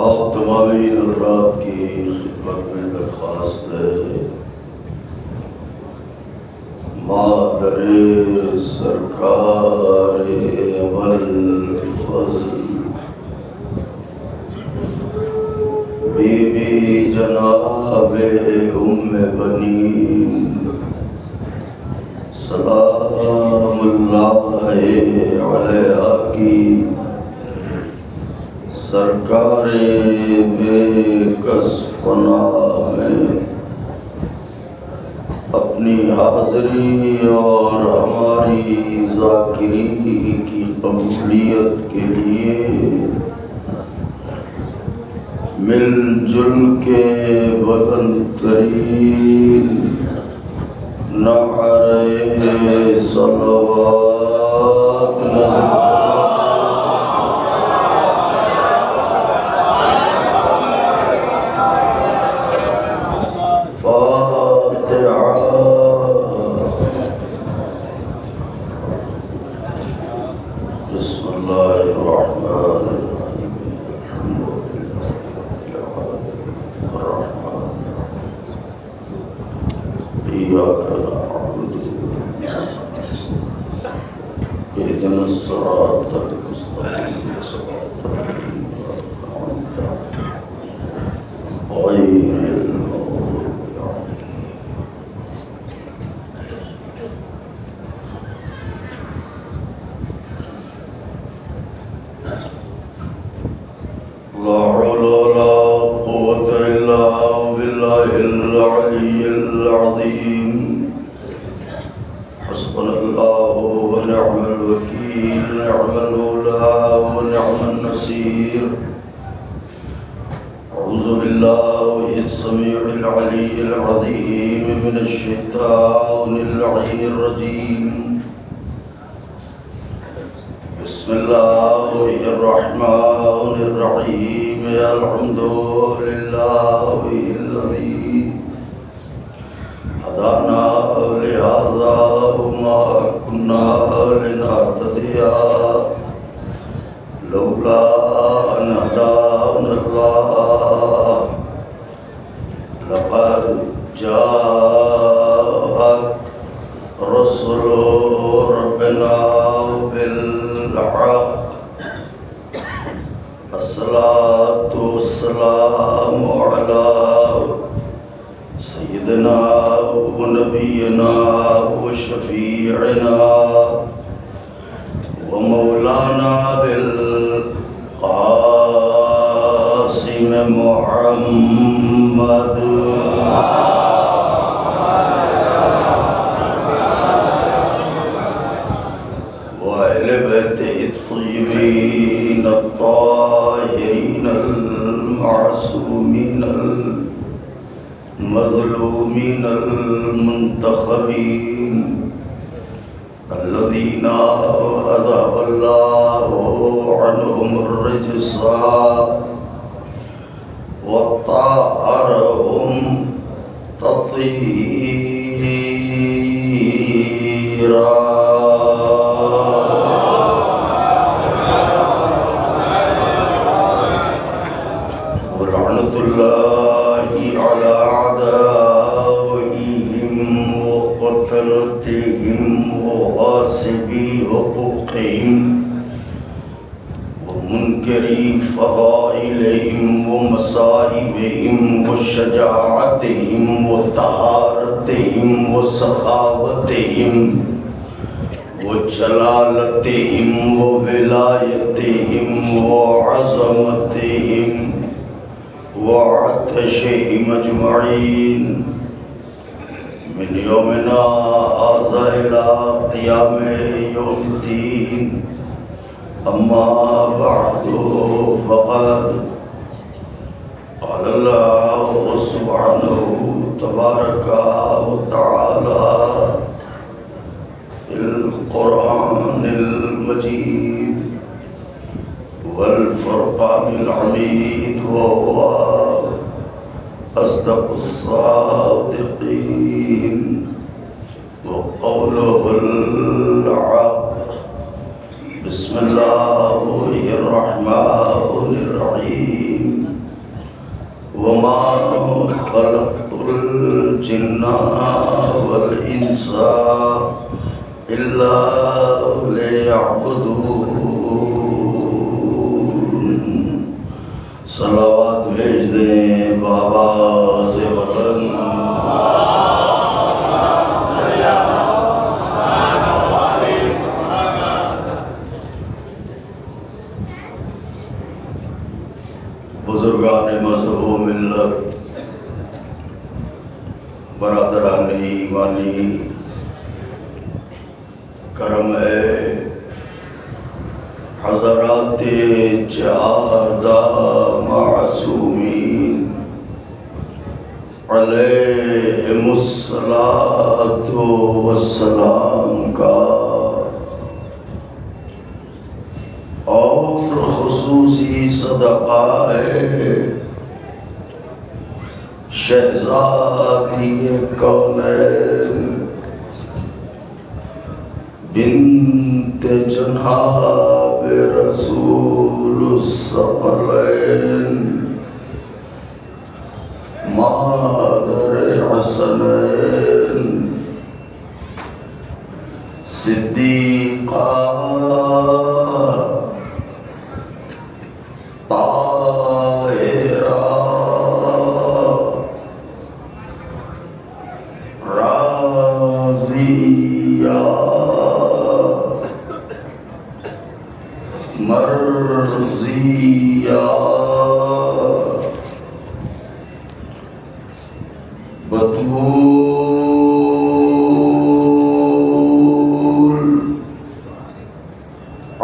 آپ تمامی حضرات کی خدمت میں درخواست ہے، مادر سرکار ابوالفضل بی بی جناب ام بنین سلام اللہ علیہ کی سرکار بے کس پناہ میں اپنی حاضری اور ہماری ذاکری کی قبولیت کے لیے مل جل کے بلند ترین نعرہ صلوات بسم اللہ الرحمن الرحیم الرحمن ایاک نعبد اهدنا الصراط المستقیم صراط الذین انعمت غیر المغضوب علیہم لا حول ولا قوة إلا بالله العلي العظيم حسبنا الله ونعم الوكيل نعم المولى ونعم النصير أعوذ بالله السميع العلي العظيم من الشيطان اللعين الرجيم بسم الله الرحمن الرحيم الحمد لله الذي هدانا لهذا وما كنا لنهتدي لولا أن هدانا الله لقد جاءت رسل ربنا بالحق الصلاة والسلام على سيدنا ونبينا وشفيعنا ومولانا بالقاسم محمد وأهل بيته الطيبين الطاهرين المعصومين المظلومين المنتخبين الذين أذهب الله عنهم الرجس وطهرهم تطهيرا ولعنة الله على أعدائهم وقتلتهم وغاصبي حقوقهم ومنكري فضائلهم ومصائبهم وشجاعتهم وطهارتهم وسخاوتهم وجلالتهم وولايتهم وعظمتهم وعطشهم أجمعين من يومنا هذا إلى قيام يوم الدين أما بعد فقد قال الله سبحانه تبارك وتعالى في القرآن المجيد والفرقان الحميد وهو أصدق الصادقين وقوله الحق بسم الله الرحمن الرحيم وما خلقت الجن والإنس إلا ليعبدون صلوات بھیج دیں بابا سے بلند بزرگان مذہب و ملت، برادران ایمانی، کرم ہے حضرات چہاردہ معصومین علیہم الصلاۃ والسلام کا اور خصوصی صدقہ ہے شہزادی کونین بنت جناب رسول الثقلین مادر حسنین صدیقہ طاہرہ راضیہ مرضیہ بتول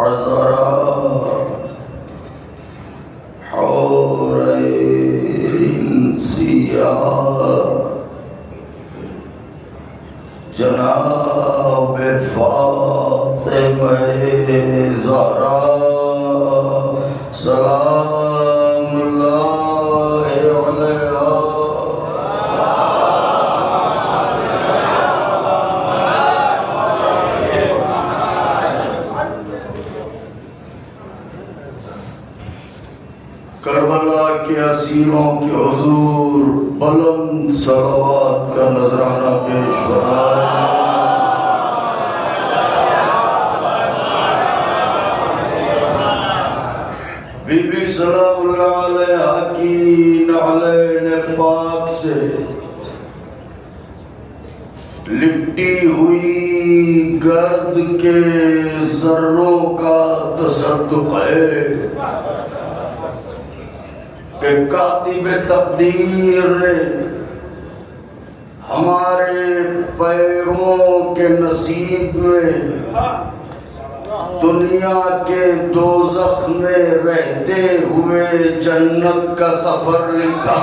عذرا حورین سیاہ جناب فاطمہ زہرا سلام اللہ علیہا کربلا کے اسیروں کے حضور بلند صلوات کا نذرانہ پیش فرمائیں۔ بی بی سلام اللہ علیہا کی نعلین پاک سے لپٹی ہوئی گرد کے ذروں کا تصدق ہے کہ کاتب تقدیر نے ہمارے پیروں کے نصیب میں دنیا کے دوزخ میں رہتے ہوئے جنت کا سفر لکھا۔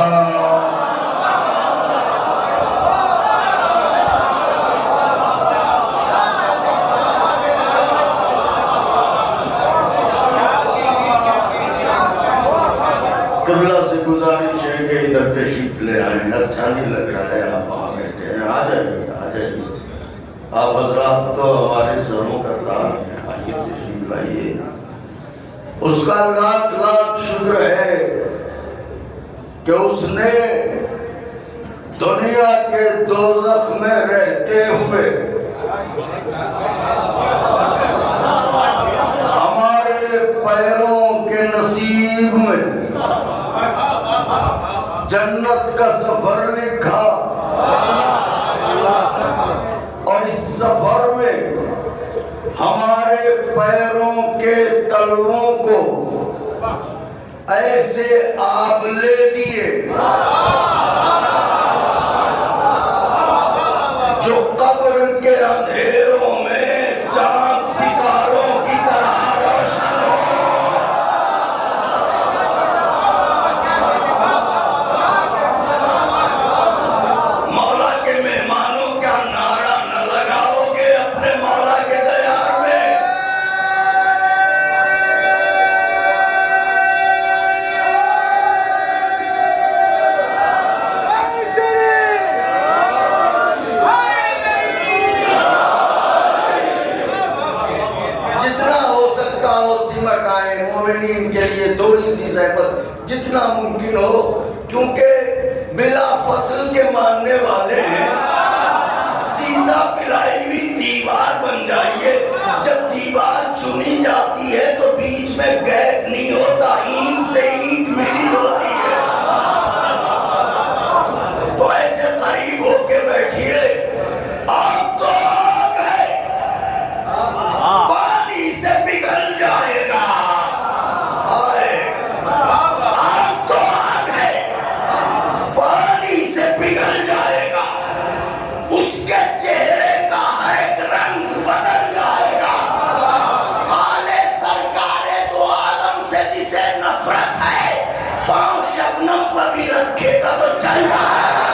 قبلہ سے گزارش ہے کہ ادھر تشریف لے آئیں، اچھا نہیں لگ رہا ہے آپ آ بیٹھے ہیں، آ جائیے آ جائیے، آپ حضرات تو ہمارے سروں کا تاج ہیں، آئیے تشریف لائیے۔ اس کا لاکھ لاکھ شکر ہے کہ اس نے دنیا کے دوزخ میں رہتے ہوئے ہمارے پیروں کے نصیب میں جنت کا سفر لکھا، اور اس سفر میں ہمارے پیروں کے تلووں کو ایسے آپ لے دیے جو قبر کے اندھیروں میں چاند ستاروں کی طرح روشن ہو۔ مولا کے مہمانوں کا نعرہ نہ لگاؤ گے اپنے مولا کے دیار میں؟ دین کے لیے تھوڑی سی زحمت جتنا ممکن ہو، کیونکہ بلا فصل کے ماننے والے ہیں، سیسا پلائی ہوئی دیوار بن جائیے، جب دیوار چنی جاتی ہے تو بیچ میں گیپ نہیں ہوتا، اینٹ سے اینٹ ملی ہوتی ہے، تو ایسے قریب ہو کے بیٹھیے، آپ تو آگ ہے، پانی سے پگھل جائے گا، آپ تو آگ ہے، پانی سے پگھل جائے گا، اس کے چہرے کا ہر ایک رنگ بدل جائے گا، آلِ سرکار دو عالم سے جسے نفرت ہے، پاؤں شبنم پر بھی رکھے گا تو چل جائے گا۔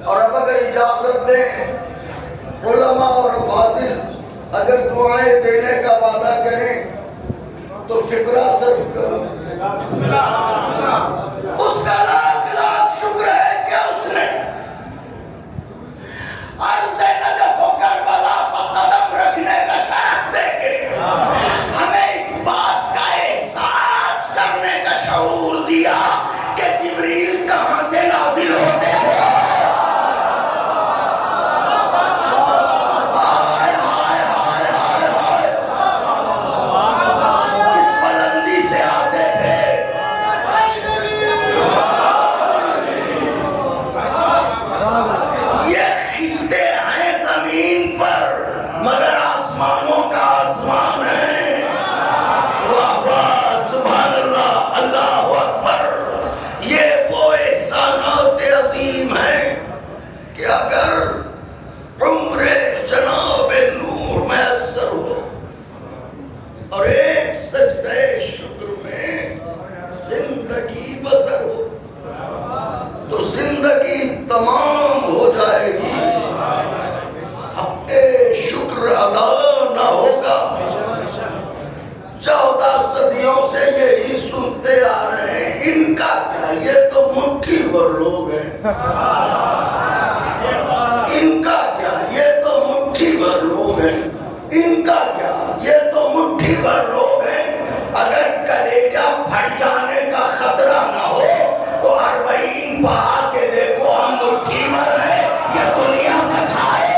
اور اب اگر اجازت دیں علماء اور فاضل اگر دعائیں دینے کا وعدہ کریں تو فقرہ صرف کرو، اس کا لاکھ لاکھ شکر ہے کہ اس نے عرض نجف و کربلا پر قدم رکھنے کا شرف دے کے ہمیں اس بات کا احساس کرنے کا شعور دیا کہ جبریل کہاں سے نازل ہوتے ہیں، مگر آسمانوں کا آسمان ہے، واہ واہ سبحان اللہ اللہ اکبر، یہ وہ احسانات عظیم ہیں کہ اگر عمر جناب نور میسر ہو اور ایک سجدہ شکر میں زندگی بسر ہو تو زندگی تمام ہو جائے گی، شکر ادا نہ ہوگا۔ 14 صدیوں سے یہی سنتے آ رہے ہیں، ان کا کیا، یہ تو مٹھی بھر لوگ ہیں، ان کا کیا، یہ تو مٹھی بھر لوگ ہیں، ان کا کیا، یہ تو مٹھی بھر لوگ ہیں، اگر کلیجہ پھٹ جانے کا خطرہ نہ ہو تو 40 پا کے دیکھو ہم مٹھی بھر ہیں، یہ دنیا بچائے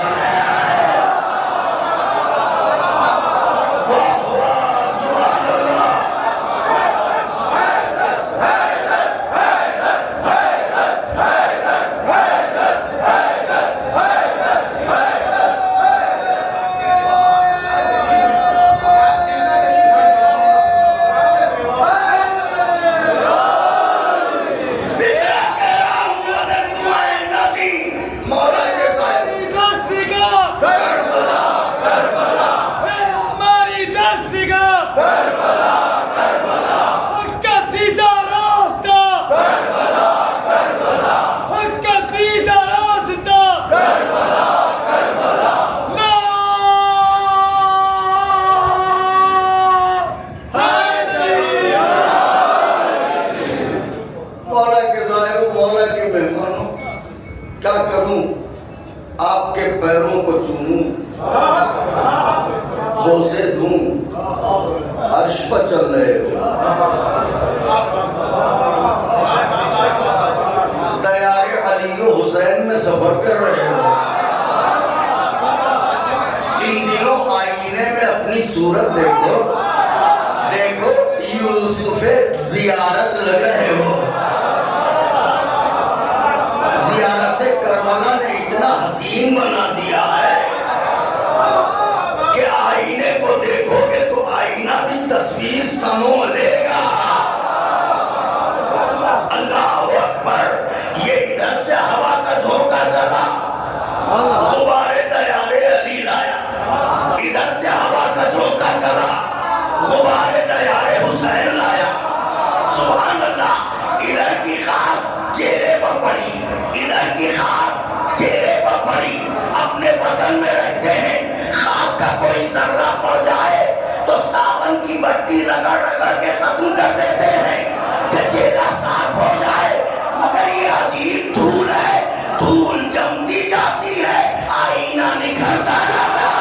آپ کے پیروں کو چوموں، بوسے دوں، عرش پر چل رہے ہو، دیار علی و حسین میں سفر کر رہے ہو، ان دنوں آئینے میں اپنی صورت دیکھو، دیکھو یوسف زیارت لگ رہے ہو، زیارت کربلا نے اتنا حسین بنا دیا ہے کہ آئینے کو دیکھو گے تو آئینہ بھی تصویر سمو لے گا، اللہ اکبر، یہ ادھر سے ہوا کا جھونکا چلا، غبار دیار علی لایا، ادھر سے ہوا کا جھونکا چلا، غبار دیار حسین لایا، سبحان اللہ، ادھر کی خاک چہرے پر پڑی، دھول جمتی جاتی ہے، آئینہ نکھرتا جاتا ہے۔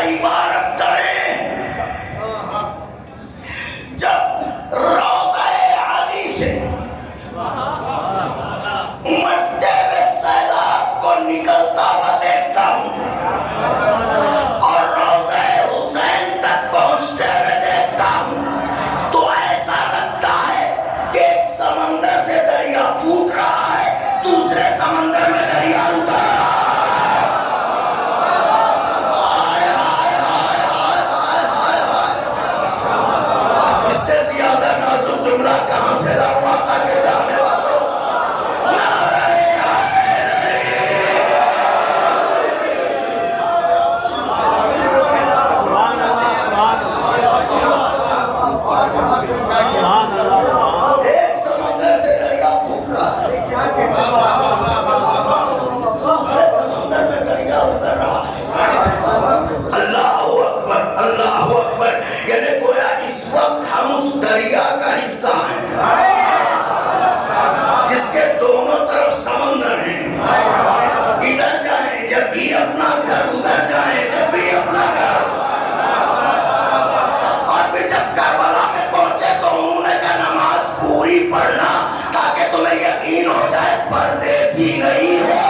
عبارت کریں جب روضہ علی سے مٹتے میں سیلاب کو نکلتا ہوا دیکھتا ہوں اور روضہ حسین تک پہنچتے ہوئے دیکھتا ہوں تو ایسا لگتا ہے کہ ایک سمندر سے دریا پھوٹ رہا ہے، دوسرے سمندر میں دریا اتر رہا ہے۔ کہاں سے لاؤں آقا کے جانے والوں؟ نعرہ ایک سمندر سے دریا پھوٹ رہا ہے، دوسرے سمندر میں دریا اتر رہا ہے۔ اللہ اکبر، اللہ اکبر، یعنی گویا اس وقت ہم اس دریا کا حصہ ہیں جس کے دونوں طرف سمندر ہیں۔ ادھر جائیں جب بھی اپنا گھر، ادھر جائیں جب بھی اپنا گھر۔ اور پھر جب کربلا میں پہنچے تو انہوں نے کہا نماز پوری پڑھنا تاکہ تمہیں یقین ہو جائے پردیسی نہیں ہو۔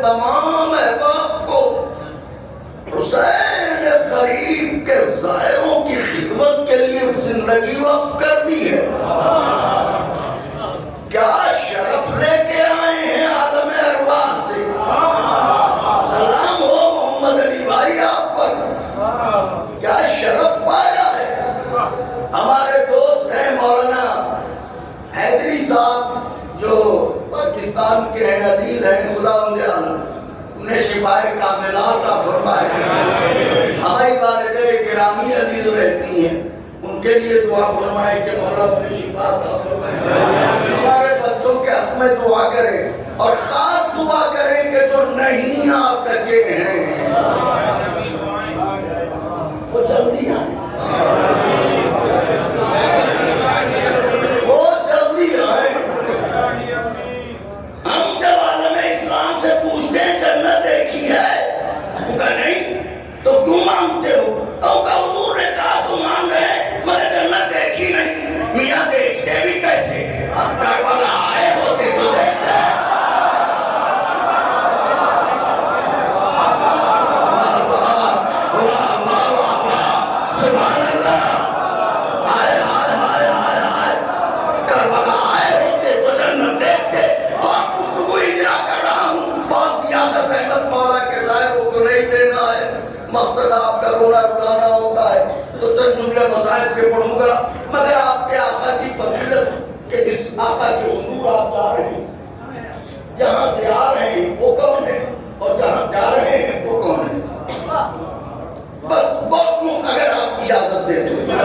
تمام احباب کو حسین غریب کے زائروں کی خدمت کے لیے زندگی وقف کر دی ہے۔ کیا شرف لے کے آئے ہیں عالم ارواح سے۔ سلام ہو محمد علی بھائی آپ پر، کیا شرف پایا ہے۔ ہمارے دوست ہیں مولانا حیدری صاحب جو پاکستان کے ہیں، علیل ہیں، خداوند عالم انہیں شفائے کاملہ عطا فرمائے۔ ہماری والدہ گرامی علیل رہتی ہیں، ان کے لیے دعا فرمائے کہ مولا اپنی شفا عطا فرمائے۔ ہمارے بچوں کے حق میں دعا کریں اور خاص دعا کریں کہ جو نہیں آ سکے ہیں وہ جلدی آئیں، وہ جلدی آئیں۔ ہم جب عالم اسلام سے پوچھتے ہیں جنت دیکھی ہے، وہ کہا نہیں تو کیوں مانگتے ہو؟ تو کہا حضور نے کہا تو مان رہے ہیں، مگر جنت دیکھی نہیں۔ میاں دیکھتے بھی کیسے؟ کربلا آئے ہوتے تو دیکھتے۔ سبحان اللہ، آئے آئے آئے آئے آئے، کربلا آئے ہوتے تو جنت دیکھتے۔ تو آپ گفتگو اجرا کر رہا ہوں، بہت زیادہ زحمت مولا کے ظاہروں کو نہیں دینا ہے، مقصد آپ کا رونا رلانا ہوتا ہے تو چند جملے مصائب کے پڑھوں گا، مگر آپ کے آقا کی فضیلت کہ جس آقا کے حضور آپ جا رہے ہیں، جہاں سے آ رہے ہیں وہ کون ہے اور جہاں جا رہے ہیں وہ کون ہے، بس بہت مخ اگر آپ اجازت دیتے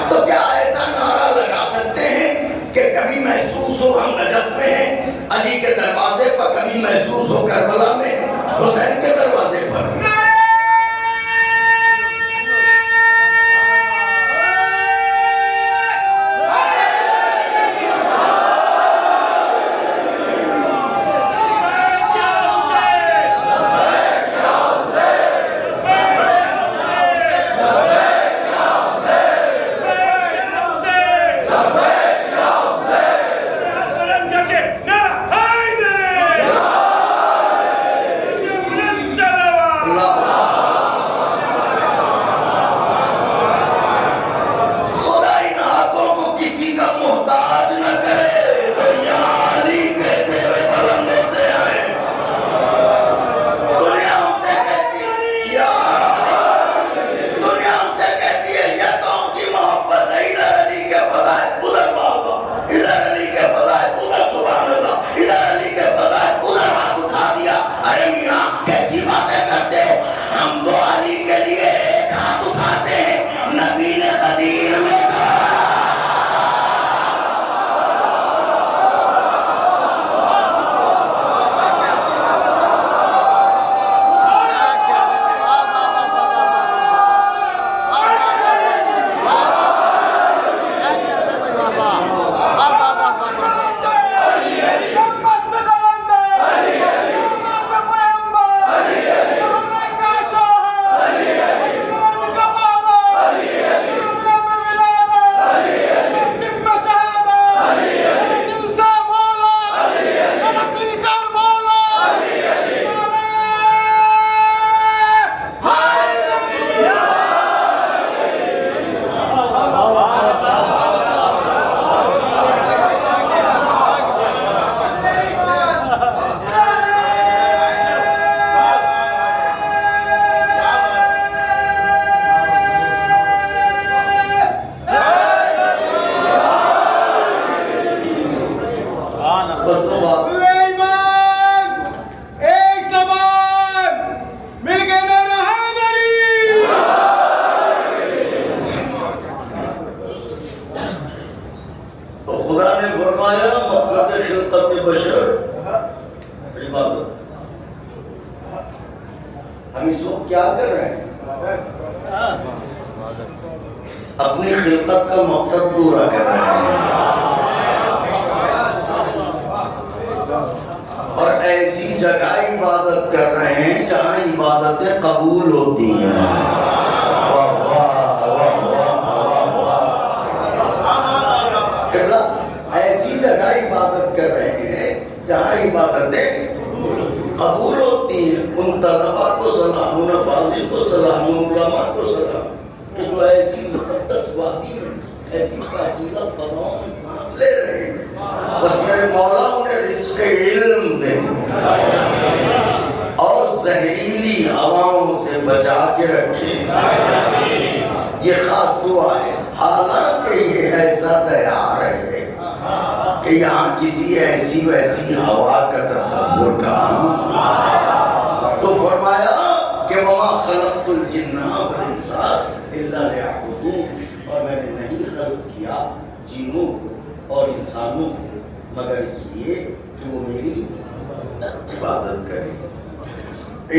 تو کیا ایسا نعرہ لگا سکتے ہیں کہ کبھی محسوس ہو ہم نجف میں ہیں علی کے دروازے پر، کبھی محسوس ہو کربلا میں حسین کے دروازے پر۔ ہم اس وقت کیا کر رہے ہیں؟ اپنی خلقت کا مقصد پورا کر رہے ہیں، اور ایسی جگہ عبادت کر رہے ہیں جہاں عبادتیں قبول ہوتی ہیں۔ واہ واہ واہ واہ واہ، ایسی جگہ عبادت کر رہے ہیں جہاں عبادتیں قبول ہوتی ہیں۔ ان طلباء کو سلام، ان فاضل کو سلام، ان علماء کو سلام کہ جو ایسی مقدس وادی میں، ایسی پاکیزہ فضاؤں میں سانس لے رہے ہیں۔ بس میرے مولا انہیں رزق علم دے اور زہریلی ہواؤں سے بچا کے رکھے، یہ خاص دعا ہے۔ حالانکہ یہ ایسا تیار ہے کہ یہاں کسی ایسی ویسی ہوا کا تصور کہاں، تو فرمایا کہ وَمَا خَلَقْتُ الْجِنَّ وَالْإِنسَ إِلَّا لِيَعْبُدُونِ، اور میں نے نہیں خلق کیا جنوں کو اور انسانوں کو مگر اس لیے کہ وہ میری عبادت کریں۔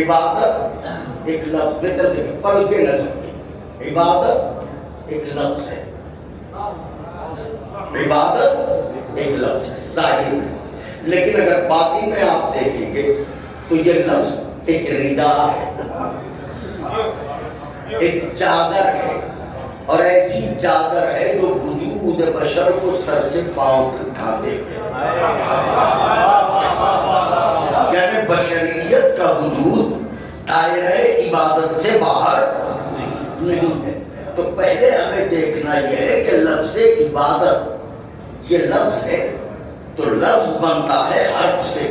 عبادت ایک لفظ پل کے نظر، عبادت ایک لفظ ہے، عبادت ایک لفظ ہے ظاہر میں، لیکن اگر باطن میں آپ دیکھیں گے تو یہ لفظ ایک ردا ہے، ایک چادر ہے، اور ایسی چادر ہے جو وجود بشر کو سر سے پاؤں تک ڈھانپے، یعنی بشریت کا وجود دائرہ عبادت سے باہر نہیں ہے۔ تو پہلے ہمیں دیکھنا یہ ہے کہ لفظ عبادت یہ لفظ ہے تو لفظ بنتا ہے حرف سے،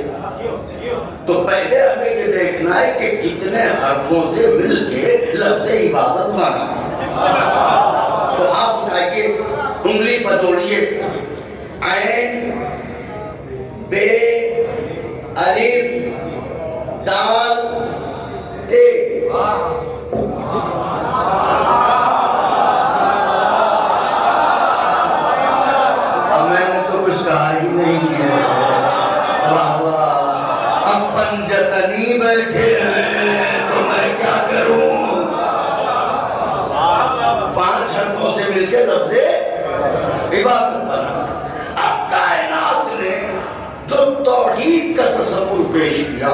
تو پہلے ہمیں یہ دیکھنا ہے کہ کتنے حرفوں سے مل کے لفظ عبادت بنا۔ تو آپ اٹھائیے، انگلی بدوڑیے، عین بے الف دال تے، میں نے تو کچھ کہا ہی نہیں ہے۔ واہ واہ، اب پنجتنی بیٹھے ہیں تو میں کیا کروں؟ 5 حرفوں سے مل کے لفظ عبادت بنا۔ اب کائنات نے جو توحید کا تصور پیش کیا،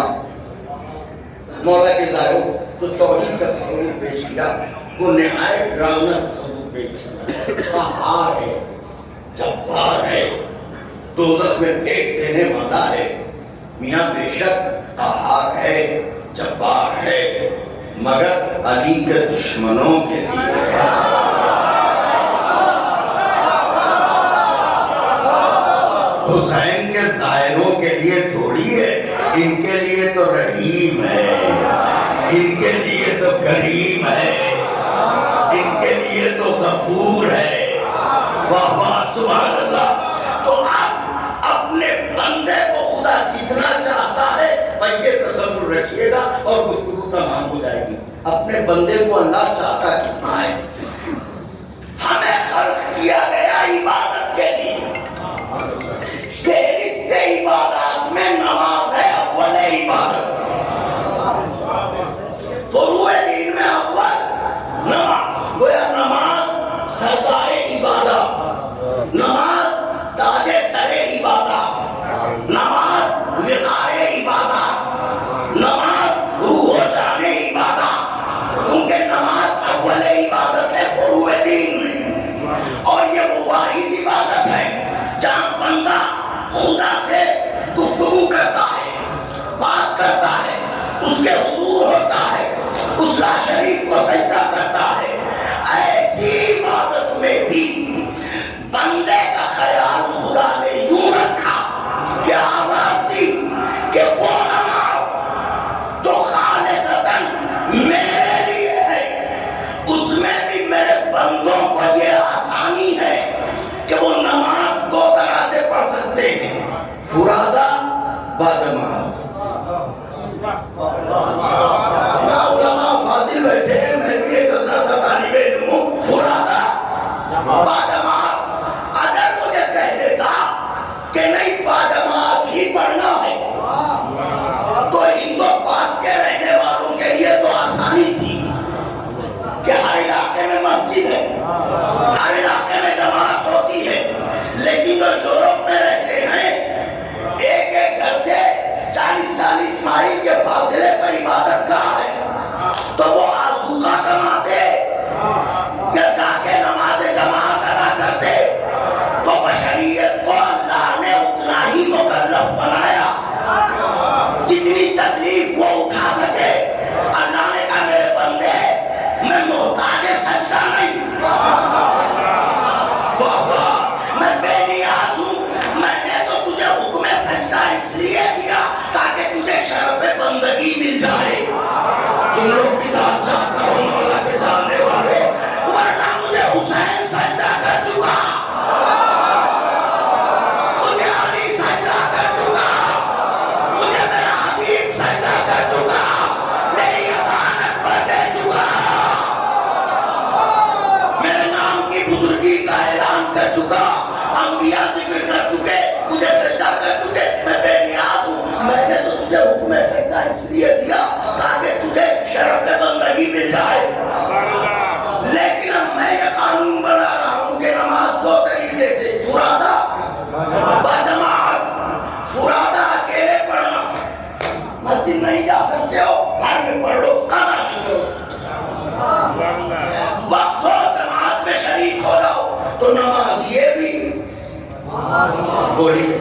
مولا کے ظاہر جو توحید کا تصور پیش کیا وہ نہایت ڈرامہ تصور پیش کیا۔ قہار ہے، جبار ہے، دوزخ میں پھینک دینے والا ہے، میاں بے شک قہار ہے، جبار ہے، مگر علی کے دشمنوں کے لیے ہے، حسین کے زائروں کے لیے تھوڑی ہے، ان کے لیے تو رحیم ہے، ان کے لیے تو کریم ہے، ان کے لیے تو غفور ہے، واہ واہ سبحان اللہ۔ تو آپ اپنے بندے کو خدا کتنا چاہتا ہے بھائی یہ تصور رکھیے گا اور گفتگو تمام ہو جائے گی۔ اپنے بندے کو اللہ چاہتا کتنا ہے؟ ہمیں خلق کیا گیا عبادت کے لیے، فہرست عبادات میں نماز ہے اول عبادت، فروع دین میں اول نماز، گویا نماز سردار عبادت، نماز تاج سر عبادت، نماز وقار عبادت، نماز روح و جان عبادت، کیونکہ نماز اول عبادت ہے فروع دین میں، اور یہ وہ واحد عبادت ہے جہاں بندہ خدا سے گفتگو کرتا ہے، بات کرتا ہے، اس کے حضور ہوتا ہے، اس لا شریک کو سجدہ کرتا ہے۔ ایسی عبادت میں بھی بندے کا خیال خدا نے یوں رکھا کہ آواز دی کہ وہ نماز جو خالصتاً میرے لیے ہے، اس میں بھی میرے بندوں کو یہ آسانی ہے کہ وہ نماز دو طرح سے پڑھ سکتے ہیں، فرادہ باجماعت۔ علماء فاضل بیٹھے ہیں، میں بھی ایک ادنا سا طالب علم ہوں، فرادہ باجماعت۔ اگر مجھے کہہ دیتا کہ نہیں باجماعت ہی پڑھنا ہے تو ہندو پاک کے رہنے والوں کے لیے تو آسانی تھی کہ ہر علاقے میں مسجد ہے، ہر علاقے میں جماعت ہوتی ہے، لیکن جو یورپ میں رہتے ہیں ایک ایک گھر سے 40-40 مائل کے فاصلے پر عبادت گاہ ہے، تو وہ آذوقہ کماتے یا جا کے نماز جماعت ادا کرتے، تو بشریت کو اللہ نے اتنا ہی مکلف بنایا جتنی تکلیف وہ اٹھا سکے۔ اللہ نے کہا میرے بندے میں محتاج سجدہ نہیں، واہ واہ، میں بے نیاز ہوں، میں نے تو تجھے حکم سجدہ اس لیے دیا تاکہ تجھے شرف بندگی مل جائے۔ تم لوگ کی داد چاہتا ہوں مولا کے جاننے والے، ورنہ مجھے حسین سجدہ کر چکا، مجھے علی سجدہ کر چکا، مجھے میرا حبیب سجدہ کر چکا، میری اذان اکبر دے چکا، میرے نام کی بزرگی کا اعلان کر چکا، انبیاء ذکر کر چکے، مجھے سجدہ کر چکے، میں بے نیاز ہوں، میں نے تو تجھے حکم سجدہ اس لیے دیا تاکہ تجھے شرف بندگی مل جائے۔ لیکن اب میں یہ قانون بنا رہا ہوں کہ نماز دو طریقے سے، فرادہ باجماعت، فرادہ اکیلے پڑھنا، مسجد نہیں جا سکتے ہو گھر میں پڑھ لو، قضا نہیں کرو، وقت ہو جماعت میں شریک ہو جاؤ، تو نماز یہ بھی بولیے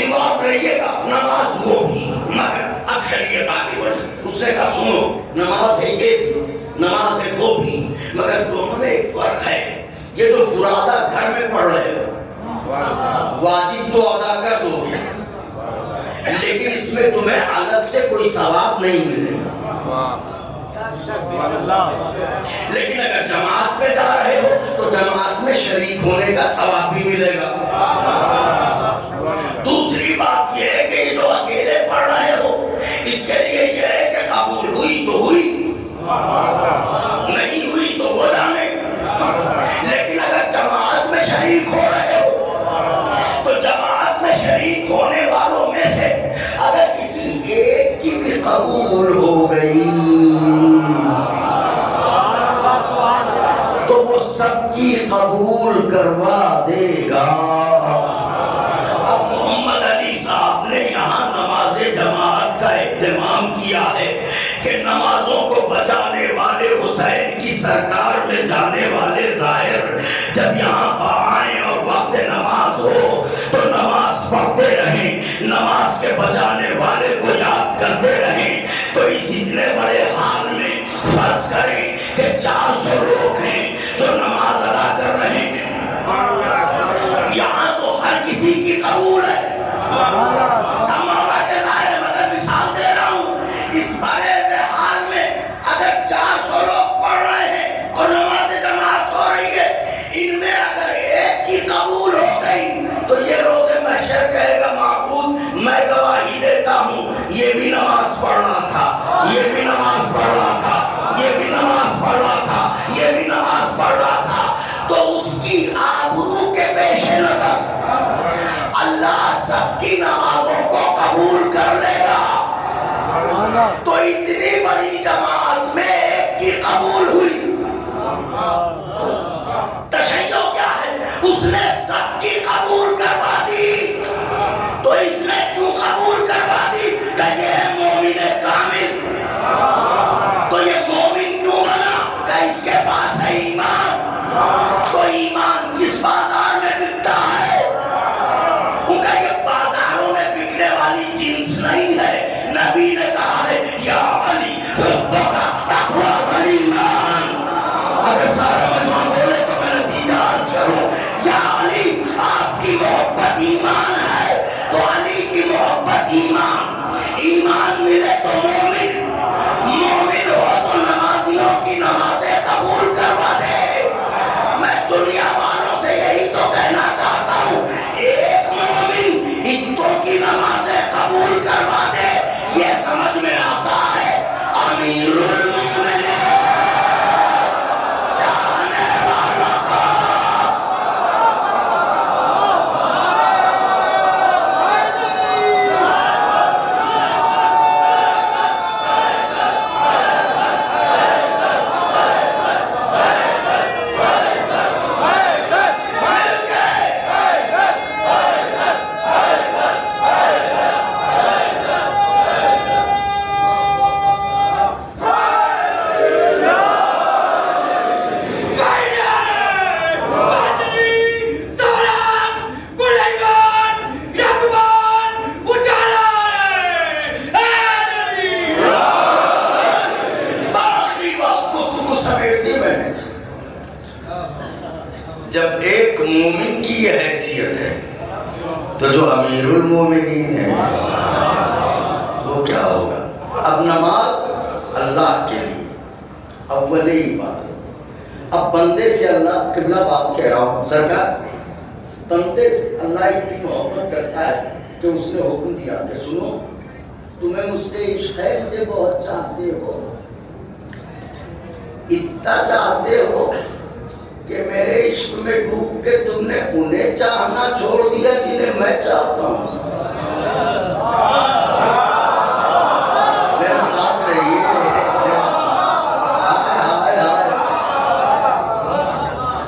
انوالو رہیے گا، نماز وہ بھی، مگر اب شریعت آگے بڑھی، اس نے کہا سنو نماز ہے یہ بھی، نماز ہے وہ بھی، مگر دونوں میں ایک فرق ہے، یہ تو فرادہ گھر میں پڑھ رہے ہو، واجب تو ادا کر دو گے، لیکن اس میں تمہیں الگ سے کوئی ثواب نہیں ملے گا، لیکن اگر جماعت میں جا رہے ہو تو جماعت میں شریک ہونے کا ثواب بھی ملے گا۔ دوسری بات یہ ہے کہ جو اکیلے پڑھ رہے ہو اس کے لیے یہ ہے کہ قبول ہوئی تو ہوئی، نہیں ہوئی تو وہ جانے، لیکن اگر جماعت میں شریک ہو رہے ہو تو جماعت میں شریک ہونے والوں میں سے اگر کسی ایک کی بھی قبول ہو گئی تو وہ سب کی قبول کروا دے گا۔ اب محمد علی صاحب نے یہاں نماز جماعت کا اہتمام کیا ہے کہ نمازوں کو بچانے والے حسین کی سرکار میں جانے والے ظاہر جب یہاں آئیں اور وقت قبول ہوئی. تشیع کیا ہے؟ اس نے سب کی قبول کروا دی. تو اس نے کیوں قبول کروا دی؟ کہ یہ ہے مومن کامل. تو یہ مومن کیوں بنا؟ کہ اس کے پاس ہے ایمان. تو ایمان کس بازار میں بکتا ہے؟ ان کا یہ بازاروں میں بکنے والی جنس نہیں ہے. نبی نے کہا ہے یا علی ربک تقوی والایمان. اگر سارا مجمع بولے تو میں نتیجہ عرض کروں. یا علی آپ کی محبت ایمان ہے. تو علی کی محبت ایمان. ایمان ملے تو مومن. مومن ہو تو نمازیوں کی نمازیں قبول کروا دے. میں دنیا والوں سے یہی تو کہنا چاہتا ہوں. ایک مومن اتوں کی نمازیں قبول کروا دے. یہ سمجھ میں آتا ہے امیر المومنین چاہنے والوں کو. جب ایک مومن کی یہ حیثیت ہے تو جو امیر المومنین ہے وہ کیا ہوگا؟ اب نماز اللہ کے لیے اول عبادت. اب بندے سے اللہ قبلہ بات کہہ رہا ہوں سرکار. بندے سے اللہ اتنی محبت کرتا ہے کہ اس نے حکم دیا کہ سنو تمہیں مجھ سے عشق ہے, مجھے بہت چاہتے ہو, اتنا چاہتے ہو کہ میرے عشق میں ڈوب کے تم نے انہیں چاہنا چھوڑ دیا جنہیں میں چاہتا ہوں. میرے ساتھ رہیے.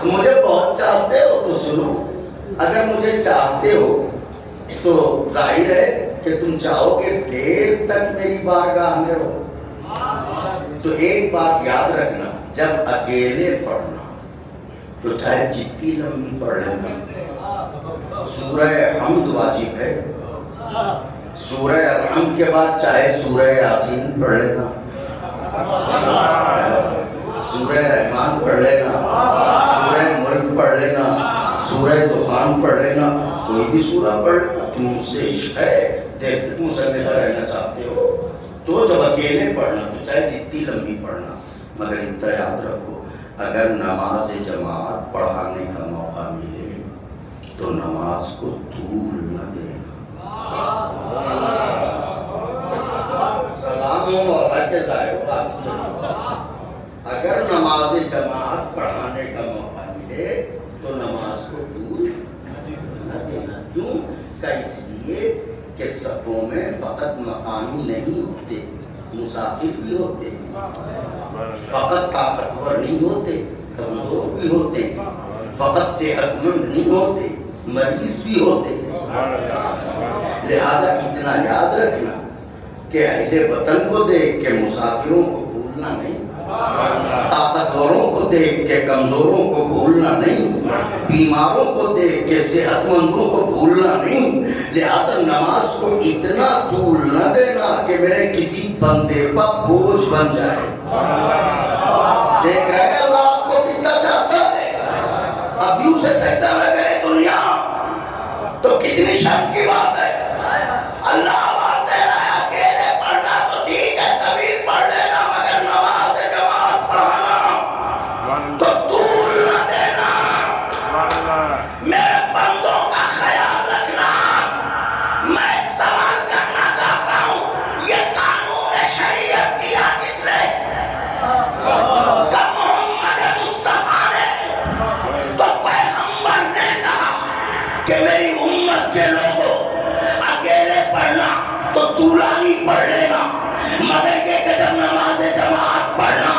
مجھے بہت چاہتے ہو تو سنو. اگر مجھے چاہتے ہو تو ظاہر ہے کہ تم چاہو گے دیر تک میری بارگاہ میں رہو. تو ایک بات یاد رکھنا, جب اکیلے پڑھنا تو چاہے جتنی لمبی پڑھ لینا. سورہ حمد واجب ہے. سورہ الحمد کے بعد چاہے سورہ یاسین پڑھ لینا, سورہ رحمان پڑھ لینا, سورہ ملک پڑھ لینا, سورہ دخان پڑھ لینا, کوئی بھی سورہ پڑھ لینا. تم مجھ سے عشق ہے, دیر تک مسلح رہنا چاہتے ہو تو جب اکیلے پڑھنا تو چاہے جتنی لمبی پڑھنا. مگر اتنا یاد رکھو, اگر نماز جماعت پڑھانے کا موقع ملے تو نماز کو طول نہ دینا. سلام ہو مولا کے ظاہر بات. اگر نماز جماعت پڑھانے کا موقع ملے تو نماز کو طول نہ دینا. کیوں؟ کہ اس لیے کہ صفوں میں فقط مقامی نہیں ہوتے, مسافر بھی ہوتے ہیں. فقط طاقتور نہیں ہوتے, کمزور بھی ہوتے ہیں. فقط صحت مند نہیں ہوتے, مریض بھی ہوتے ہیں. لہذا اتنا یاد رکھنا کہ اہل وطن کو دیکھ کے مسافروں کو بھولنا نہیں, طاقتوروں کو دیکھ کے کمزوروں کو بھولنا نہیں, بیماروں کو دیکھ کے صحت مندوں کو بھولنا نہیں. لہذا نماز کو اتنا طول نہ دینا کہ میرے کسی بندے پر بوجھ بن جائے. دیکھ رہے اللہ آپ کو کتنا چاہتا ہے. ابھی اسے سجدہ میں کرے دنیا تو کتنی شرم کی بات ہے. اللہ آواز دے رہا ہے اکیلے پڑھنا تو ٹھیک ہے, طویل پڑھ لینا, مگر نماز جماعت پڑھانا تو طول نہ دینا. میرے بندوں کا خیال رکھنا. میں ایک سوال کرنا چاہتا ہوں, یہ قانون شریعت دیا کس نے؟ کہ محمد مصطفیٰ نے. تو پیغمبر نے کہا کہ میری امت کے لوگوں اکیلے پڑھنا تو طولانی پڑھ لینا, مگر یہ کہ جب نماز جماعت پڑھنا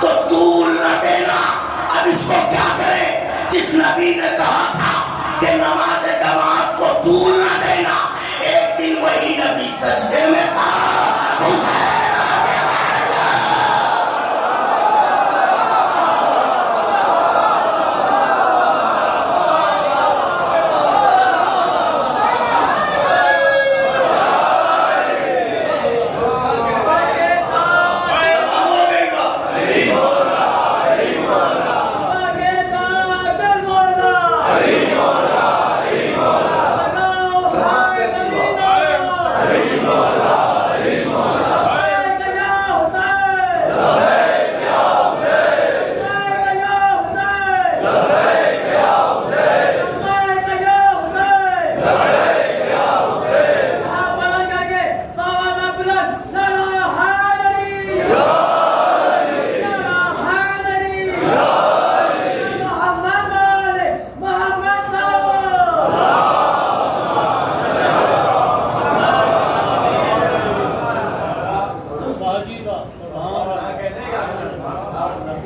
تو اس کو کیا کرے جس نبی نے کہا تھا کہ نماز جماعت کو طول نہ دینا. ایک دن وہی نبی سجدے میں تھا. حسین آگے بڑھ جا.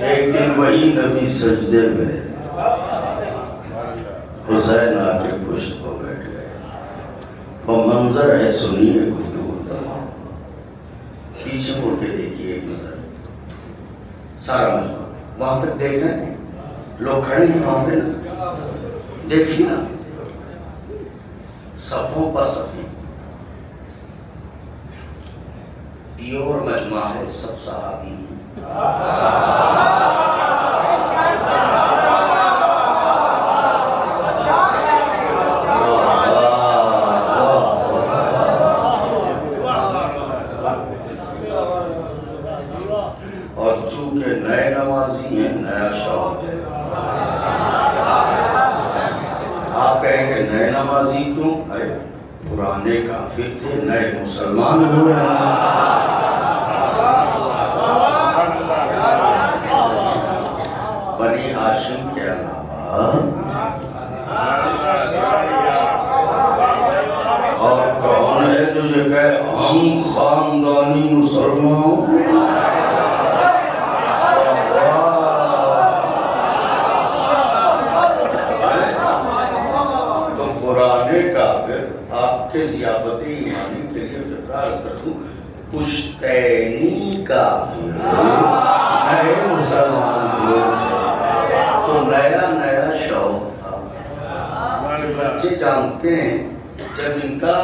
ایک دن وہی نبی سجدے میں حسین آ کے پشت پہ بیٹھ گئے. وہ منظر ہے, سنیے گفتگو تمام. پیچھے مڑ کے دیکھیے ایک نظر, سارا مجمع وہاں تک دیکھ رہے ہیں, لوگ کھڑے ہیں وہاں پہ نا, دیکھیے نا, صفوں پر صفیں, پیور مجمع ہے, سب صحابی ہیں. اور چونکہ نئے نمازی ہیں, نیا شوق ہے. آپ کہیں کہ نئے نمازی کیوں؟ ارے پرانے کافر تھے, نئے مسلمان ہوئے ہیں. بنی ہاشم کے علاوہ اور کون ہے جو یہ کہے ہم خاندانی مسلمان؟ تو پرانے کافر, آپ کے ضیافت ایمانی کے لیے فکر کر دوں, پشتینی کافر نئے مسلمان لوگ, تو نیا نیا شوق تھا. بچے جانتے ہیں جب ان کا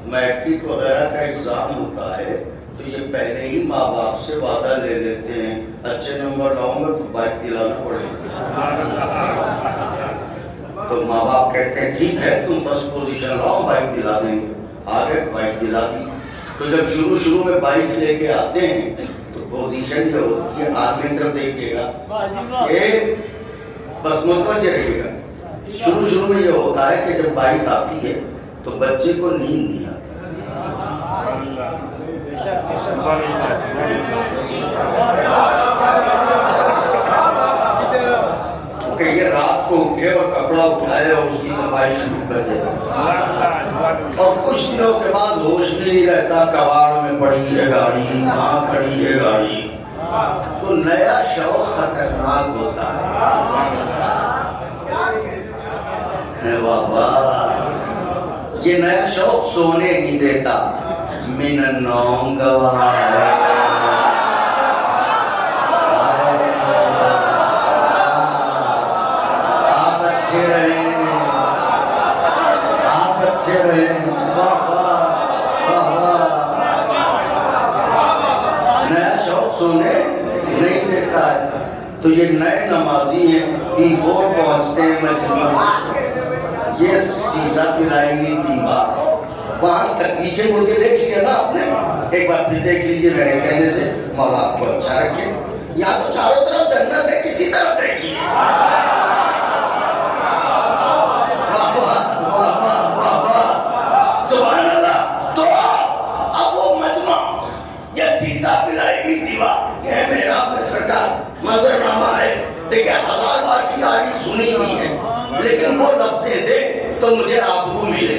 میٹرک وغیرہ کا ایگزام ہوتا ہے تو یہ پہلے ہی ماں باپ سے وعدہ لے لیتے ہیں, اچھے نمبر لاؤں گا تو بائک دلانا پڑے گا. تو ماں باپ کہتے ہیں ٹھیک ہے تم فرسٹ پوزیشن لاؤ, بائک دلا دیں گے. آگے بائک دلا دی. تو جب شروع میں بائک لے کے آتے ہیں تو پوزیشن جو ہوتی ہے, آدمی طرف دیکھیے گا, یہ بس متوجہ رہیے گا. شروع میں یہ ہوتا ہے کہ جب بائک آتی ہے تو بچے کو نیند نہیں آتی. کہ یہ رات کو اٹھے اور کپڑا اٹھائے اور اس کی صفائی شروع کر دے, اور کچھ دنوں کے بعد ہوش بھی نہیں رہتا, کباڑ میں پڑی ہے گاڑی, کہاں کھڑی ہے گاڑی. تو نیا شوق خطرناک ہوتا ہے. بابا یہ نیا شوق سونے نہیں دیتا, من النوم گواہ ہے. آپ اچھے رہیں, آپ اچھے رہیں. نیا شوق سونے نہیں دیتا ہے. تو یہ نئے نمازی ہیں, B4 پہنچتے ہیں مجلس, یہ سیسا پلائی ہوئی دیوار, وہاں تک پیچھے مڑ کے دیکھ لیا نا آپ نے, ایک بار پھر دیکھ لیجیے میرے کہنے سے, مولا آپ کو اچھا رکھے. یہاں تو چاروں طرف جنت ہے, کسی طرف دیکھیے. سبحان اللہ. تو اب وہ مجمع, یہ سیسا پلائی ہوئی دیوار, یہ میرا اپنے سرکار منظرنامہ ہے. دیکھیں 1000 بار کی تعریف سنی ہوئی ہے, لیکن وہ لفظیں دے تو مجھے آبرو ملے.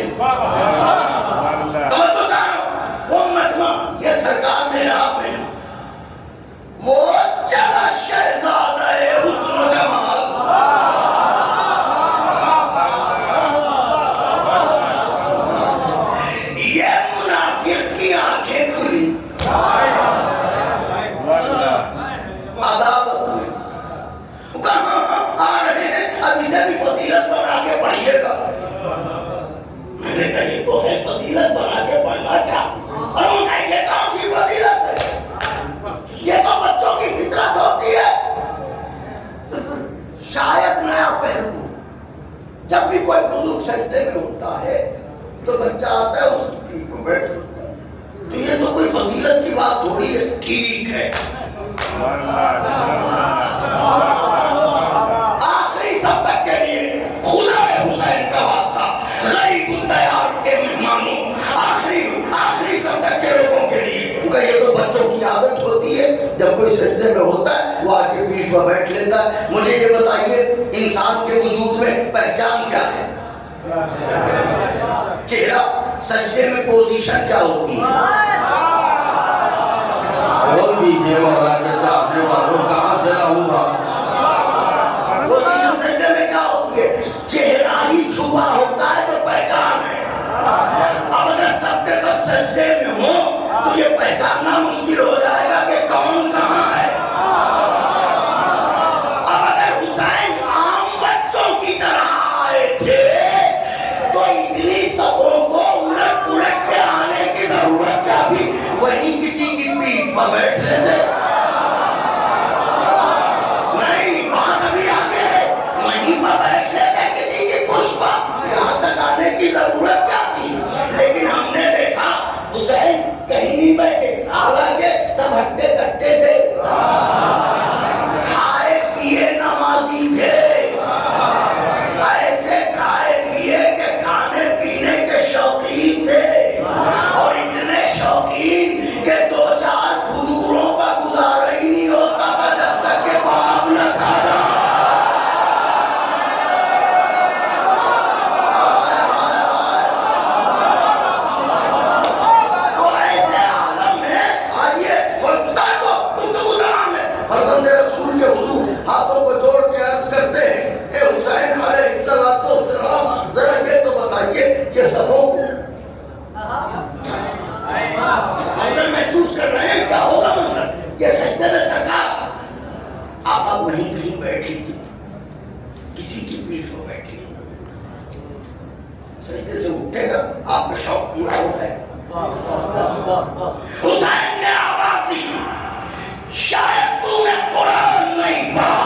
تو جانو وہ مجمع, یہ سرکار میرا آپ ہے, وہ چلا شہزادہ حسن و جمال, جب بھی کوئی بزرگ سجدے میں ہوتا ہے تو بچہ آتا ہے اس کی پیٹھ پر بیٹھ جاتا ہے. تو یہ تو کوئی فضیلت کی بات تھوڑی ہے. ٹھیک ہے, آخری سب تک کے لیے خدا حسین کا واسطہ, غریب التیار کے مہمانوں, آخری سب تک کے لوگوں کے لیے. کیونکہ یہ تو بچوں کی عادت ہوتی ہے, جب کوئی سجدے میں ہوتا ہے وہ آ کے پیٹھ پر بیٹھ لیتا ہے. مجھے یہ بتائیے, انسان کے وجود میں پہچان کیا ہے؟ چہرہ. سجدے میں پوزیشن کیا ہوتی ہے؟ بول دیجیے مولا کے چاہنے والوں, کہاں سے لاؤں گا؟ پوزیشن سجدے میں کیا ہوتی ہے؟ چہرہ ہی چھپا ہوتا ہے تو پہچان ہے. اب اگر سب کے سب سجدے میں ہوں تو یہ پہچاننا مشکل ہو جائے گا کہ کون کہاں ہے. اب اگر حسین عام بچوں کی طرح آئے تھے تو اتنی صفوں کو الٹ پلٹ کے آنے کی ضرورت کیا تھی؟ وہیں کسی کی پیٹھ پر بیٹھ لیتے. نہیں, بات ابھی آگے ہے. وہیں پر بیٹھ لیتے کسی کی پشت پر, یہاں تک آنے کی ضرورت کیا تھی؟ لیکن ہم نے دیکھا حسین کہیں نہیں بیٹھے, حالانکہ سب ہٹے کٹے تھے, کھائے پیے نمازی تھے, ایسے کھائے پیے کہ کھانے پینے کے شوقین تھے, اور اتنے شوقین کہ دو چار کھجوروں کا گزارا ہی نہیں ہوتا تھا جب تک کہ باپ نہ کھانا. تو ایسے عالم میں آئیے فرزند رسول کے حضور ہاتھوں کو جوڑ کے عرض کرتے ہیں, اے حسین علیہ السلام, ذرا یہ تو بتائیے کہ صفوں کو منظر محسوس کر رہے ہیں, کیا ہوگا منظر؟ یہ سجدے میں سرکار آپ وہیں کہیں بیٹھی تھی, کسی کی پیٹھ پر بیٹھی, سجدے سے اٹھے گا آپ کا شوق پورا ہو جائے گا. حسین نے آواز دی, شاید تو نے قرآن نہیں پڑھا.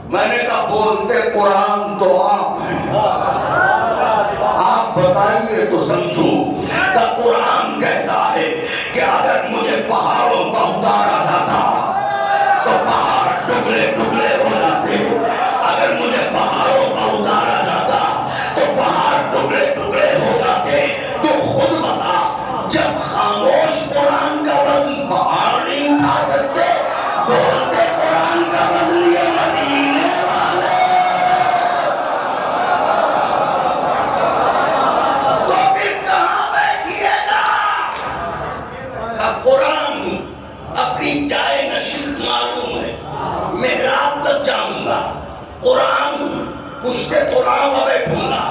میں نے کہا بولتے قرآن تو آپ ہیں, آپ بتائیے تو سمجھو. کہ قرآن کہتا ہے کہ اگر مجھے پہاڑوں پر اتارا جاتا تو پہاڑ ٹکڑے ٹکڑے ہو جاتے, اگر مجھے پہاڑوں پر اتارا جاتا تو پہاڑ ٹکڑے ٹکڑے ہو جاتے. تو خود بتا, جب خاموش قرآن کا وزن پہاڑ نہیں اٹھا سکتے, بولتے قرآن کا وزن یہ مدینے والے, تو پھر کہاں بیٹھیے گا؟ قرآن اپنی جائے نشست معلوم ہے, محراب تک جاؤں گا, قرآن پشت قرآن پر بیٹھوں گا.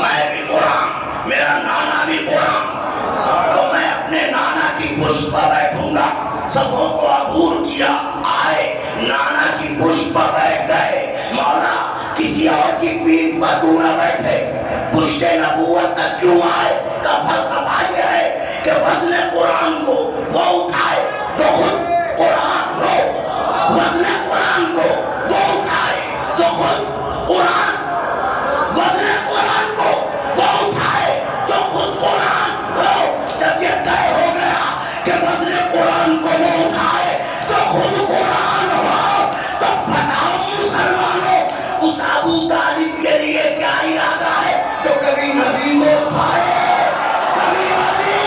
میں بھی قرآن, میرا نانا بھی قرآن, تو میں اپنے نانا کی پشت پر بیٹھوں گا. سبوں کو عبور کیا, آئے نانا کی پشت پر بیٹھ گئے. مولا کسی اور کی پیٹھ پر کیوں نہ بیٹھے, پشت نبوت تک کیوں آئے؟ کا فلسفہ یہ ہے کہ وزن قرآن کو وہ اٹھائے جو خود قرآن ہو, وزن قرآن کو وہ اٹھائے جو خود قرآن, وزن قرآن کو وہ اٹھائے جو خود قرآن ہو. جب یہ طے ہو گیا کہ وزن قرآن کو وہ اٹھائے جو خود قرآن ہو, تو بتاؤ مسلمانوں, اس ابو طالب کے لیے کیا ارادہ ہے جو کبھی نبی کو اٹھائے, کبھی علی.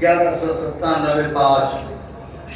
1197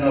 9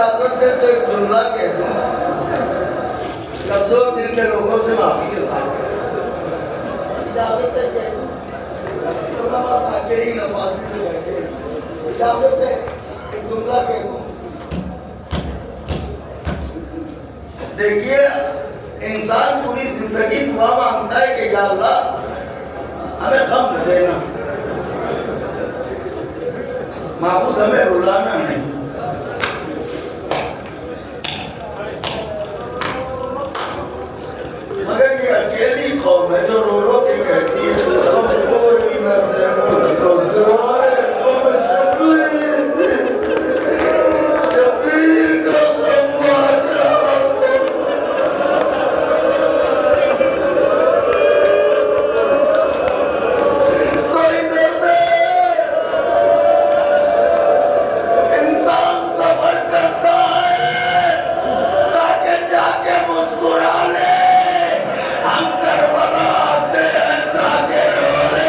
اجازت دے تو ایک جملہ کہہ دوں لفظ و دل کے لوگوں سے معافی کے ساتھ اجازت ہے کہہ دوں علماء آخری نفاذ میں بیٹھے اجازت ہے ایک جملہ کہہ دوں دیکھیے انسان پوری زندگی دعا مانگتا ہے کہ یا اللہ ہمیں غم نہ دینا معبود ہمیں رلانا نہیں مگر یہ اکیلی قوم ہے جو رو رو کے کہتی ہے ہم کوئی نہ دے مجھ کو سوائے شبیر کا غم بانٹ رہا ہوں کوئی درد انسان صبر کرتا ہے تاکہ جا کے مسکرا لے ہم کربلا آتے ہیں تاکہ رو لے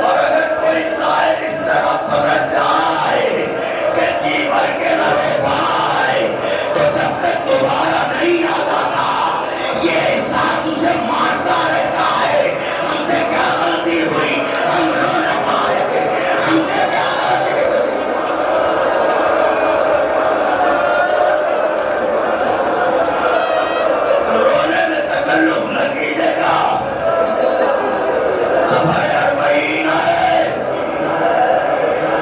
اور اگر کوئی ظاہر اس طرح پلٹ جائے کہ جی بھر کے نہ رو پائے تو جب تک دوبارہ نہیں آ جاتا یہ احساس اسے مارتا رہتا ہے ہم سے کیا غلطی ہوئی ہم رو نہ پائے تھے ہم سے کیا غلطی ہوئی رونے میں تکلف نہ کیجیے گا سفر اربعین ہے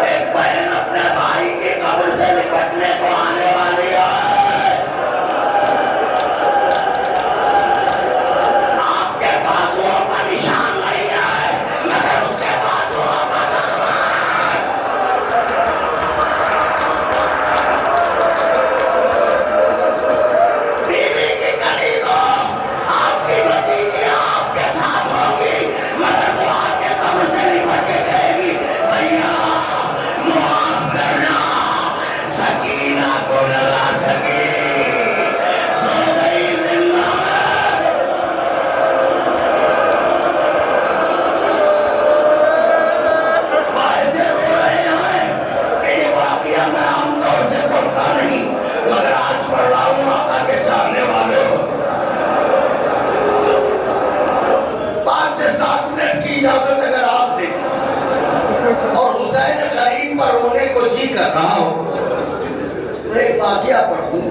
ایک بہن اپنے بھائی کی قبر سے لپٹنے کو آنے والی ہے آپ کے بازوؤں پر نشان نہیں ہے مگر اس کے بازوؤں پر زخمات بیوی کی کنیزوں آپ کی بھتیجیاں آپ کے ساتھ ہوں گی مگر وہ آپ کے قبر سے لپٹ کے کہے گی بھیا معاف کرنا سکینہ کو نہ لا سکی سو گئی زندہ میں ایسے رو رہے ہیں کہ یہ واقعہ میں عام طور سے پڑھتا نہیں مگر آج پڑھ رہا ہوں آقا کے چاہنے والوں 5 سے 7 منٹ کی اجازت اگر آپ دیں اور حسین غریب پر رونے کو جی کر رہا ہو تو ایک واقعہ پڑھوں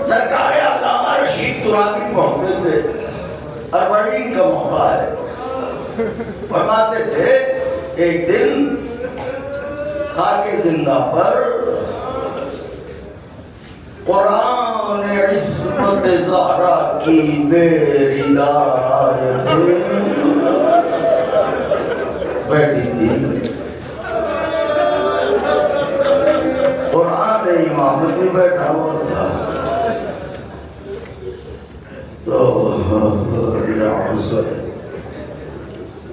سرکار علامہ رشید ترابی پڑھتے تھے اربعین کا موقع ہے فرماتے تھے ایک دن خاک زندہ پر قرآن عصمت زہرا کی میری ہدایت بیٹھی تھی قرآن امامت بھی بیٹھا ہوا تھا تو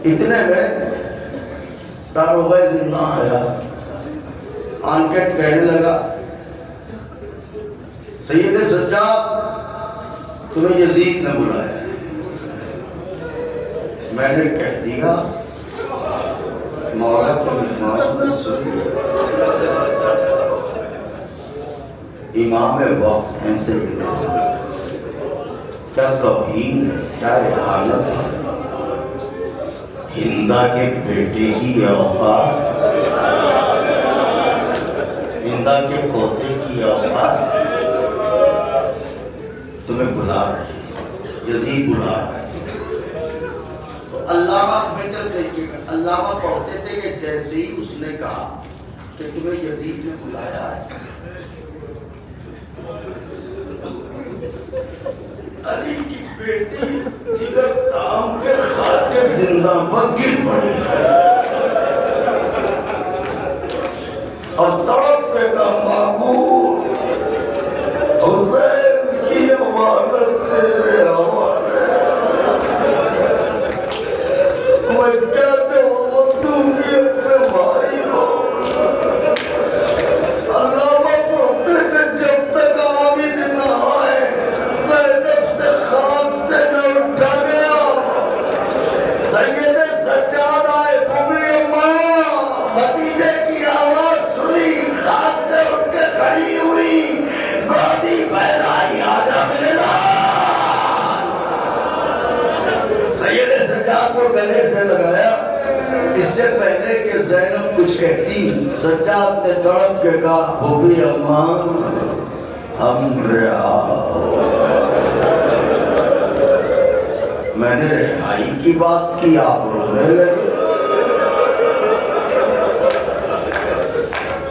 اتنے میں داروغہ زندہ آیا آن کے کہنے لگا سید سجاد تمہیں یزید نے بلایا میں نے کہہ دیا مولا کے مہمان نے سن امام وقت ہیں سید سجاد کیا توہین ہے کیا احانت ہے ہندا کے بیٹے کی اوقات ہندا کے پوتے کی اوقات تمہیں بلا رہی ہے یزید بلا رہا ہے تو علامہ فکر دیکھیے علامہ پڑھتے تھے کہ جیسے ہی اس نے کہا کہ تمہیں یزید نے بلایا ہے علی کی بیٹی جگر تام کے خاک کے زندہ پر گر پڑی اور تڑپ کے کا معبود حسین کی امانت تیرے حوالے میں کیا جواب دوں گی اپنے بھائی کو علامہ پڑھتے تھے جب تک عابد نہ آئے زینب سے خاک سے نہ اٹھا گیا سید سجاد آئے پوری ماں نتیجے کی آواز سنی، خاک سے اٹھ کے کھڑی ہوئی، گودی پھیلائی، آجا میرے لال۔ سید سجاد کو گلے سے لگایا۔ اس سے پہلے کہ زینب کچھ کہتی، سجاد نے تڑپ کے کہا، بھوبی اماں ہم رہا۔ میں نے رہائی کی بات کی، آپ رونے لگے۔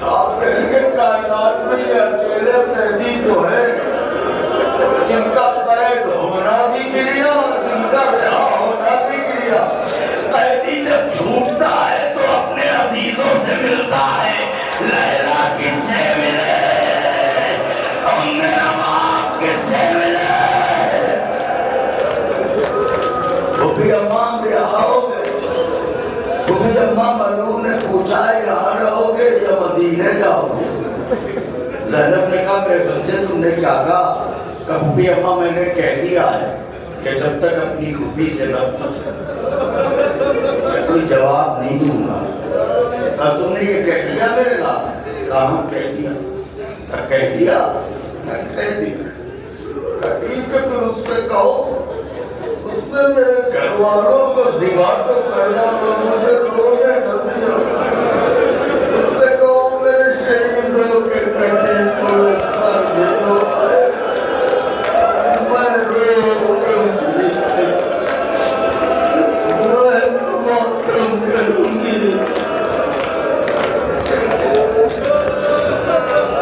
آپ کہیں گے کائنات میں یہ اکیلے قیدی تو ہے جن کا قید ہونا بھی گریا، جن کا رہا ہونا بھی گریا۔ قیدی جب چھوٹتا ہے تو اپنے عزیزوں سے ملتا ہے، لیلا کس سے ملے، میرا باپ کس سے ملے۔ بھوبی اماں رہا ہوگے؟ بھوبی اماں ملعون نے پوچھا ہے یہاں رہو گے یا مدینے جاؤ گے؟ زینب نے کہا میرے بچے تم نے کیا کہا؟ کہ بھوبی اماں میں نے کہہ دیا ہے کہ جب تک اپنی بھوبی سے نہ میں کوئی جواب نہیں دوں گا۔ کہ تم نے یہ کہہ دیا میرے لال؟ کہاں کہہ دیا؟ کہہ دیا؟ میں کہہ دیا۔ ٹھیک ہے پھر اس سے کہو اس نے میرے گھر والوں کو زیبا تو کرنا تو مجھے رونے نہ دیا۔ اس سے کہو میرے شہیدوں کے کٹے ہوئے سر میرو آئے، میں رو گی، میں ماتم کروں گی۔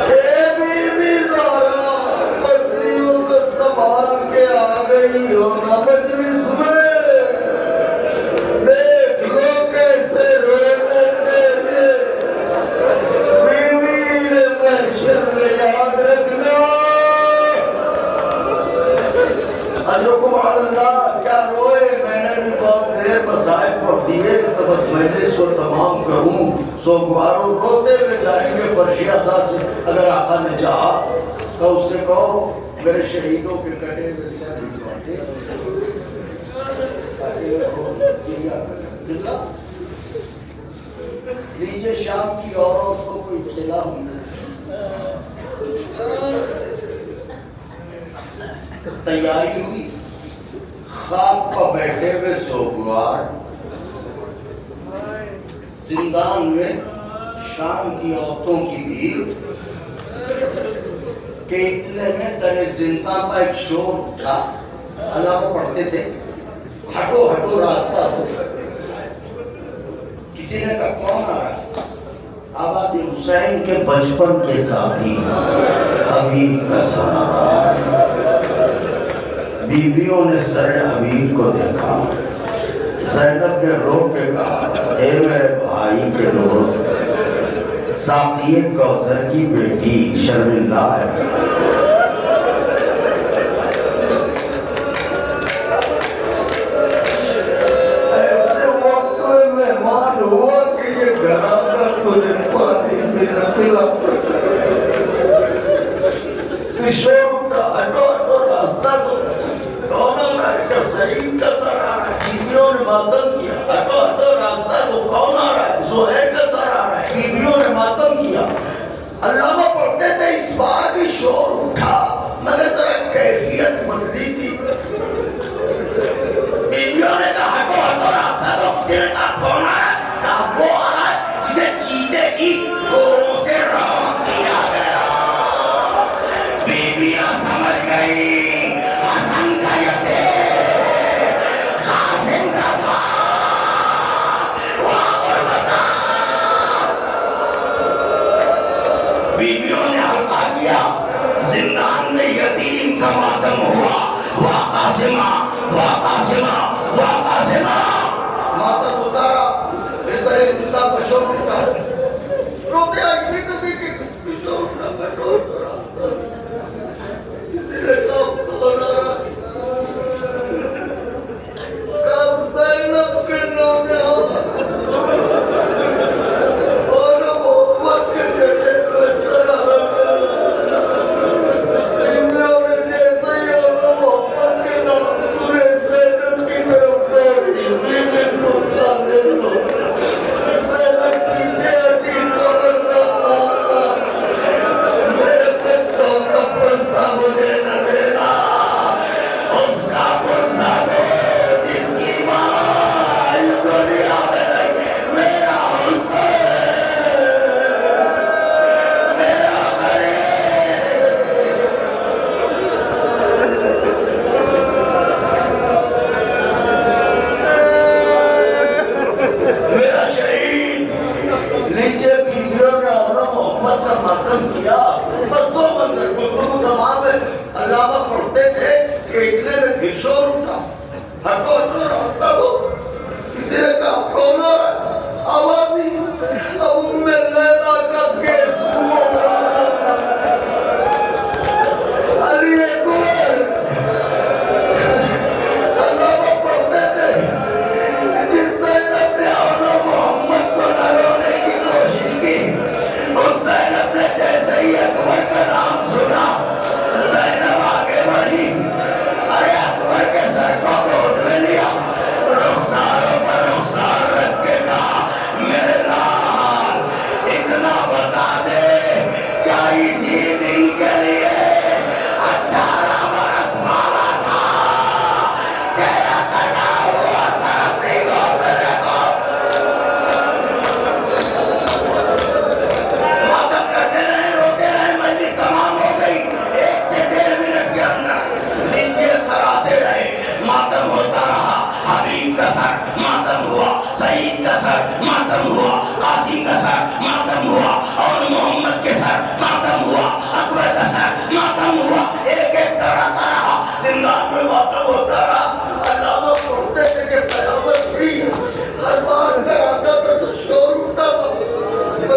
اے بی بی زہرا پسلیوں کو سنبھال کے آ گئی ہو نا مجلس میں، دیکھ لو کیسے رونے لگے، بی بی نے محشر میں یاد رکھنا۔ اجرکم علی اللہ، کیا روئے؟ میں نے بھی بہت دیر مسائل پڑھ دیے تو بس مجلس کو تمام کروں، سوگوارو روتے ہوئے جائیں گے فرشی عطا سے۔ اگر آقا نے چاہا تو اس سے کہو میرے شہیدوں کے کٹے ہوئے سر بھجواتے لیجیے شام کی عورتوں کو اطلاع ہوئی۔ تیاری ہوئی، خاک پر بیٹھے ہوئے سوگوار زندان میں شام کی عورتوں کی بھیڑ کہ اتنے میں تنے زندہ کا ایک شور اٹھا۔ اللہ کو پڑھتے تھے، ہٹو ہٹو راستہ ہو۔ کسی نے کہا کون آ رہا ہے؟ آواز حسین کے بچپن کے ساتھی حبیب کا سر آ رہا ہے۔ بیویوں نے سر حبیب کو دیکھا۔ زینب نے رو کے کہا اے میرے بھائی کے دوست، ساقی کوثر کی بیٹی شرمندہ ہے۔ ایسے وقت میں مہمان ہوا کہ یہ گھرانہ تجھے پانی میرا پلا سکتا۔ کشور اٹھا، ہٹو ہٹو راستہ دو، کون آ رہا ہے؟ کہ سعید کا سر آ رہا ہے۔ بیویوں نے ماتم کیا، ہٹو ہٹو راستہ دو، کون آ رہا ہے؟ زہیر کا سر آ رہا ہے۔ بیویوں نے ماتم کیا۔ علامہ پڑھتے تھے اس بار بھی شور اٹھا مگر ذرا کیفیت بدلی تھی۔ بیویوں نے کہا ہٹو ہٹو راستہ دو، کسی نے کہا کون آ رہا ہے؟ کہا وہ آ رہا ہے جسے چیتے کی گھوڑوں سے روک دیا گیا۔ بیویاں سمجھ گئی حسن کا یتیم، قاسم کا ساتھ، اور بتا بیویوں نے حلقہ کیا۔ زندان میں یتیم کا ماتم ہوا، واہ قاسمہ واہ قاسمہ واہ قاسمہ۔ ماتم اتارا، پھر طرح زندہ بشور اٹھا، روتے آئی بھی تو دیکھے بشور اٹھا، بشور اٹھا۔ کسی نے کہا کون آ رہا ہے؟ کہا زینب کے نام ہے اور محمد کے بیٹے کو سر آ رہا ہے۔ بیویوں نے جیسے ہی محمد کے نام سنے زینب کی طرف دوڑی، بیوی کو سامنے دو۔ زینب پیچھے ہٹ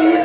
30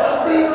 32